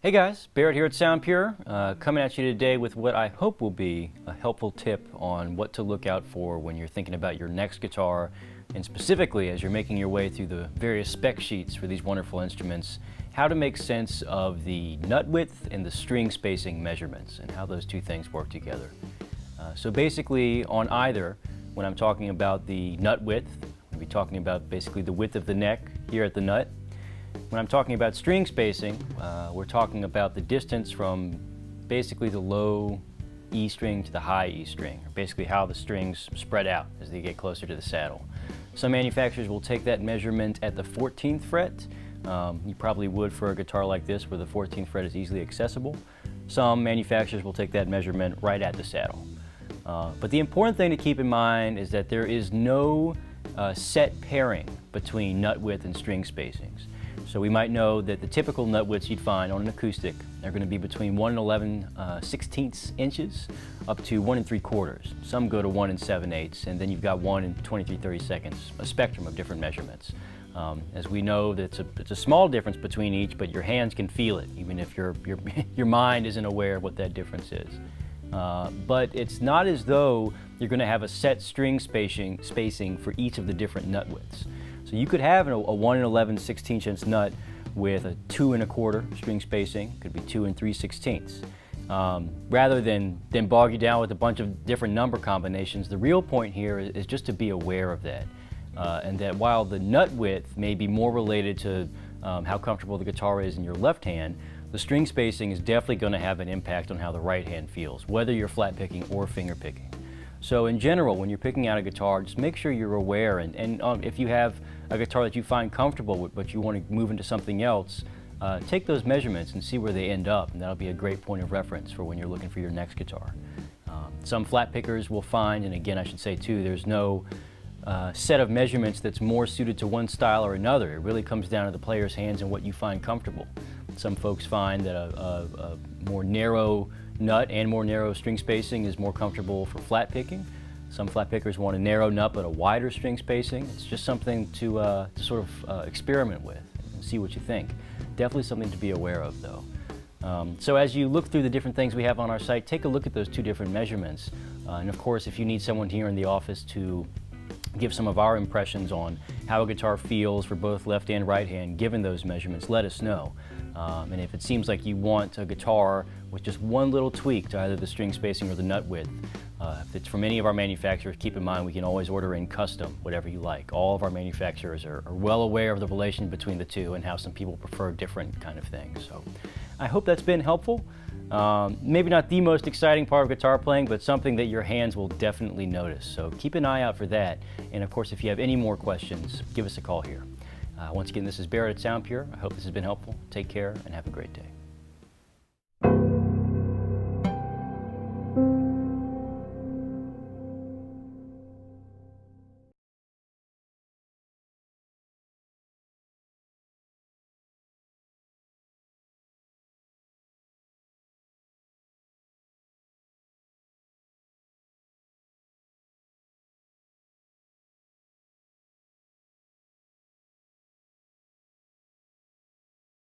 Hey guys, Barrett here at Sound Pure, coming at you today with what I hope will be a helpful tip on what to look out for when you're thinking about your next guitar, and specifically as you're making your way through the various spec sheets for these wonderful instruments, how to make sense of the nut width and the string spacing measurements and how those two things work together. So basically on either, when I'm talking about the nut width, I'll be talking about basically the width of the neck here at the nut. When I'm talking about string spacing, we're talking about the distance from basically the low E string to the high E string, or basically how the strings spread out as they get closer to the saddle. Some manufacturers will take that measurement at the 14th fret. You probably would for a guitar like this where the 14th fret is easily accessible. Some manufacturers will take that measurement right at the saddle. But the important thing to keep in mind is that there is no set pairing between nut width and string spacings. So we might know that the typical nut widths you'd find on an acoustic are going to be between 1 and 11/16 inches up to 1 and 3/4. Some go to 1 and 7/8, and then you've got 1 and 23/32, a spectrum of different measurements. As we know, it's a small difference between each, but your hands can feel it, even if your mind isn't aware of what that difference is. But it's not as though you're going to have a set string spacing for each of the different nut widths. So you could have a 1 and 11/16 nut with a 2 1/4 string spacing, could be 2 and 3/16. Rather than bog you down with a bunch of different number combinations, the real point here is just to be aware of that. And that while the nut width may be more related to how comfortable the guitar is in your left hand, the string spacing is definitely going to have an impact on how the right hand feels, whether you're flat picking or finger picking. So in general, when you're picking out a guitar, just make sure you're aware, and if you have a guitar that you find comfortable with but you want to move into something else, take those measurements and see where they end up, and that'll be a great point of reference for when you're looking for your next guitar. Some flat pickers will find, and again I should say too, there's no set of measurements that's more suited to one style or another. It really comes down to the player's hands and what you find comfortable. Some folks find that a more narrow nut and more narrow string spacing is more comfortable for flat picking. Some flat pickers want a narrow nut but a wider string spacing. It's just something to sort of experiment with and see what you think. Definitely something to be aware of though. So as you look through the different things we have on our site, take a look at those two different measurements. And of course, if you need someone here in the office to give some of our impressions on how a guitar feels for both left and right hand given those measurements, let us know. And if it seems like you want a guitar with just one little tweak to either the string spacing or the nut width, if it's from any of our manufacturers, keep in mind we can always order in custom, whatever you like. All of our manufacturers are well aware of the relation between the two and how some people prefer different kind of things. So I hope that's been helpful. Maybe not the most exciting part of guitar playing, but something that your hands will definitely notice. So keep an eye out for that. And of course, if you have any more questions, give us a call here. Once again, this is Barrett at Sound Pure. I hope this has been helpful. Take care and have a great day.